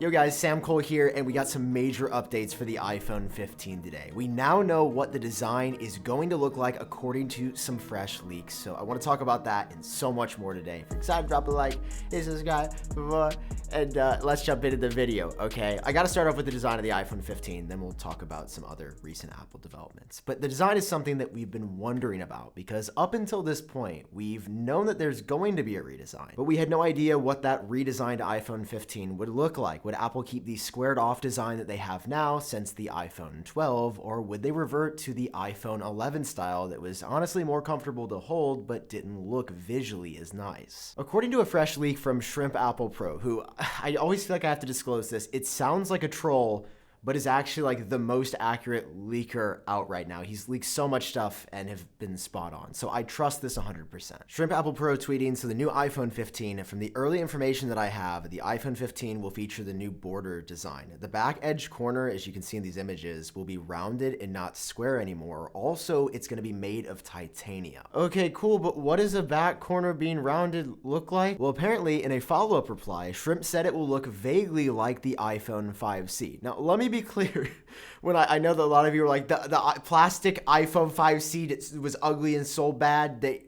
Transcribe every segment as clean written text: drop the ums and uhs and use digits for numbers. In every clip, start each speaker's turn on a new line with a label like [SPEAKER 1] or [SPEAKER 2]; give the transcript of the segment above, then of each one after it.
[SPEAKER 1] Yo guys, Sam Cole here, and we got some major updates for the iPhone 15 today. We now know what the design is going to look like according to some fresh leaks, so I want to talk about that and so much more today. If you're excited, drop a like, hit subscribe, and let's jump into the video, okay? I gotta start off with the design of the iPhone 15, then we'll talk about some other recent Apple developments. But the design is something that we've been wondering about, because up until this point, we've known that there's going to be a redesign, but we had no idea what that redesigned iPhone 15 would look like. Would Apple keep the squared off design that they have now since the iPhone 12, or would they revert to the iPhone 11 style that was honestly more comfortable to hold but didn't look visually as nice? According to a fresh leak from Shrimp Apple Pro, who I always feel like I have to disclose this, it sounds like a troll, but is actually like the most accurate leaker out right now. He's leaked so much stuff and have been spot on. So I trust this 100%. Shrimp Apple Pro tweeting, so the new iPhone 15, from the early information that I have, the iPhone 15 will feature the new border design. The back edge corner, as you can see in these images, will be rounded and not square anymore. Also, it's gonna be made of titanium. Okay, cool, but what does a back corner being rounded look like? Well, apparently in a follow-up reply, Shrimp said it will look vaguely like the iPhone 5C. Now, let me be clear. When I know that a lot of you are like, the plastic iPhone 5C that was ugly and so bad, they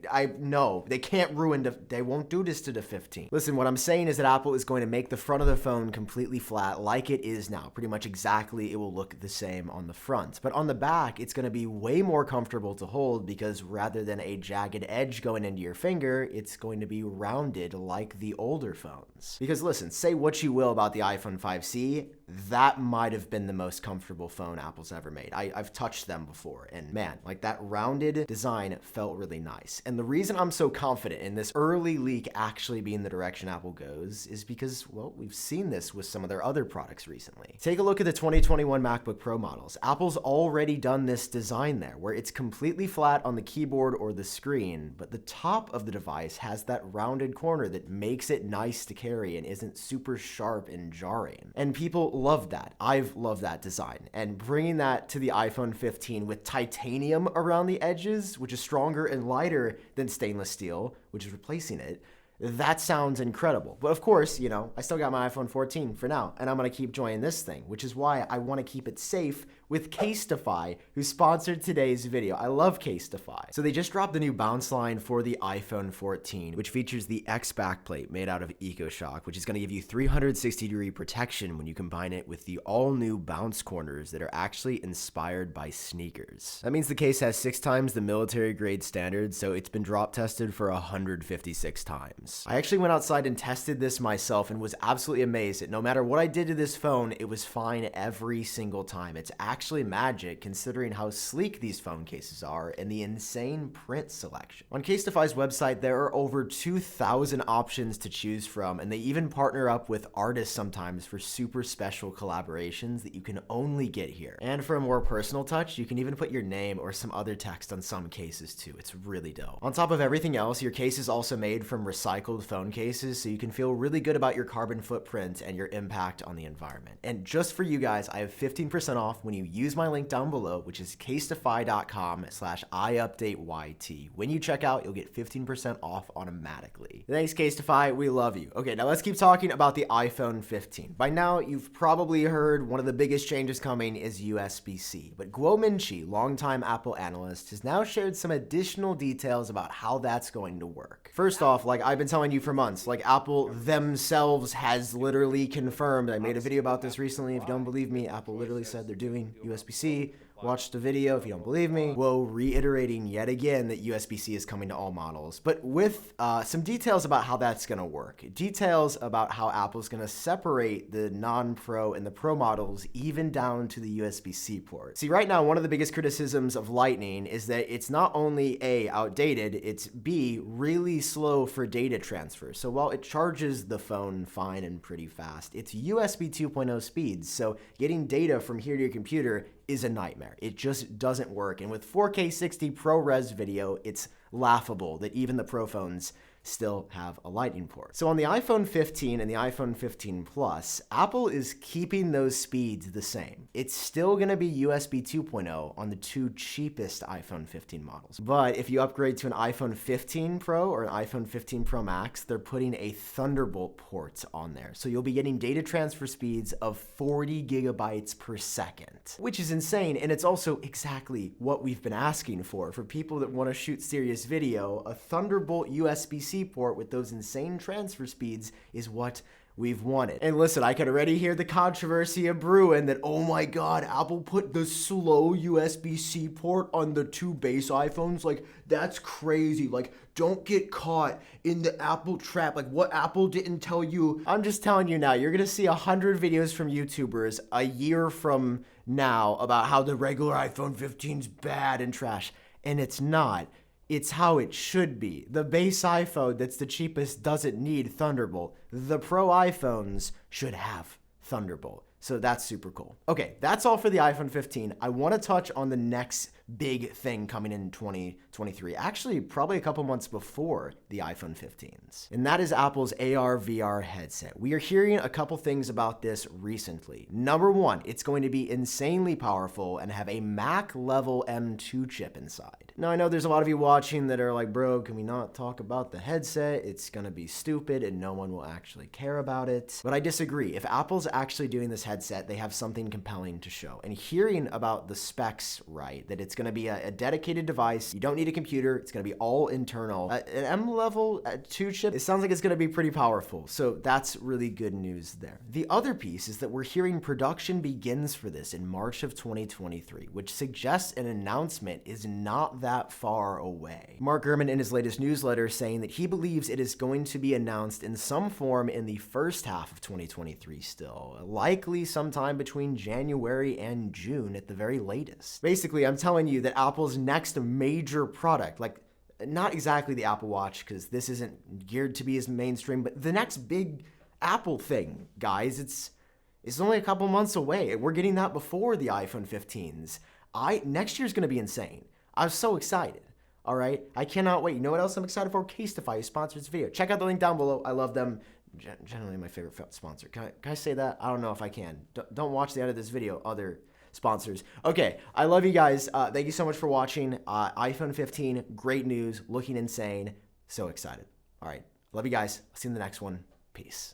[SPEAKER 1] can't ruin they won't do this to the 15. Listen, what I'm saying is that Apple is going to make the front of the phone completely flat like it is now. Pretty much exactly, it will look the same on the front. But on the back, it's going to be way more comfortable to hold, because rather than a jagged edge going into your finger, it's going to be rounded like the older phones. Because listen, say what you will about the iPhone 5C, that might have been the most comfortable phone Apple's ever made. I've touched them before, and man, like that rounded design felt really nice. And the reason I'm so confident in this early leak actually being the direction Apple goes is because, well, we've seen this with some of their other products recently. Take a look at the 2021 MacBook Pro models. Apple's already done this design there, where it's completely flat on the keyboard or the screen, but the top of the device has that rounded corner that makes it nice to carry and isn't super sharp and jarring. And people love that. I've loved that design. And bringing that to the iPhone 15 with titanium around the edges, which is stronger and lighter than stainless steel, which is replacing it, that sounds incredible. But of course, I still got my iPhone 14 for now, and I'm gonna keep enjoying this thing, which is why I wanna keep it safe with Casetify, who sponsored today's video. I love Casetify. So they just dropped the new bounce line for the iPhone 14, which features the X backplate made out of EcoShock, which is gonna give you 360-degree protection when you combine it with the all-new bounce corners that are actually inspired by sneakers. That means the case has 6 times the military-grade standard, so it's been drop tested for 156 times. I actually went outside and tested this myself and was absolutely amazed that no matter what I did to this phone, it was fine every single time. It's actually magic considering how sleek these phone cases are and the insane print selection. On Casetify's website, there are over 2,000 options to choose from, and they even partner up with artists sometimes for super special collaborations that you can only get here. And for a more personal touch, you can even put your name or some other text on some cases too. It's really dope. On top of everything else, your case is also made from recycled phone cases, so you can feel really good about your carbon footprint and your impact on the environment. And just for you guys, I have 15% off when you use my link down below, which is casetify.com/iupdateyt. When you check out, you'll get 15% off automatically. Thanks, Casetify. We love you. Okay, now let's keep talking about the iPhone 15. By now, you've probably heard one of the biggest changes coming is USB-C, but Guo Minchi, longtime Apple analyst, has now shared some additional details about how that's going to work. First off, like I've been telling you for months, like Apple themselves has literally confirmed. I made a video about this recently. If you don't believe me, Apple literally said they're doing USB-C. Watch the video if you don't believe me. Whoa, reiterating yet again that USB-C is coming to all models, but with some details about how that's gonna work. Details about how Apple's gonna separate the non-Pro and the Pro models even down to the USB-C port. See, right now, one of the biggest criticisms of Lightning is that it's not only A, outdated, it's B, really slow for data transfer. So while it charges the phone fine and pretty fast, it's USB 2.0 speeds, so getting data from here to your computer is a nightmare. It just doesn't work. And with 4K 60 ProRes video, it's laughable that even the Pro phones still have a lightning port. So on the iPhone 15 and the iPhone 15 Plus, Apple is keeping those speeds the same. It's still going to be USB 2.0 on the two cheapest iPhone 15 models. But if you upgrade to an iPhone 15 Pro or an iPhone 15 Pro Max, they're putting a Thunderbolt port on there. So you'll be getting data transfer speeds of 40 gigabytes per second, which is insane. And it's also exactly what we've been asking for people that want to shoot serious video. A Thunderbolt USB-C port with those insane transfer speeds is what we've wanted. And listen, I can already hear the controversy of brewing that, oh my God, Apple put the slow USB-C port on the two base iPhones. Like, that's crazy. Like, don't get caught in the Apple trap. Like, what Apple didn't tell you. I'm just telling you now, you're going to see 100 videos from YouTubers a year from now about how the regular iPhone 15's bad and trash. And it's not. It's how it should be. The base iPhone that's the cheapest doesn't need Thunderbolt. The Pro iPhones should have Thunderbolt. So that's super cool. Okay, that's all for the iPhone 15. I want to touch on the next big thing coming in 2023. Actually, probably a couple months before the iPhone 15s. And that is Apple's AR/VR headset. We are hearing a couple things about this recently. Number one, it's going to be insanely powerful and have a Mac level M2 chip inside. Now, I know there's a lot of you watching that are like, bro, can we not talk about the headset? It's going to be stupid and no one will actually care about it. But I disagree. If Apple's actually doing this headset, they have something compelling to show. And hearing about the specs right, that it's going to be a dedicated device, you don't need a computer, it's going to be all internal. An M level 2 chip, it sounds like it's going to be pretty powerful. So that's really good news there. The other piece is that we're hearing production begins for this in March of 2023, which suggests an announcement is not that far away. Mark Gurman in his latest newsletter saying that he believes it is going to be announced in some form in the first half of 2023 still, likely sometime between January and June at the very latest. Basically, I'm telling you that Apple's next major product, like not exactly the Apple Watch, because this isn't geared to be as mainstream, but the next big Apple thing, guys, it's only a couple months away. We're getting that before the iPhone 15s. Next year's going to be insane. I'm so excited. All right. I cannot wait. You know what else I'm excited for? Casetify, who sponsors this video. Check out the link down below. I love them. Generally my favorite sponsor. Can I say that? I don't know if I can. Don't watch the end of this video, other sponsors. Okay. I love you guys. Thank you so much for watching. iPhone 15, great news, looking insane. So excited. All right. Love you guys. I'll see you in the next one. Peace.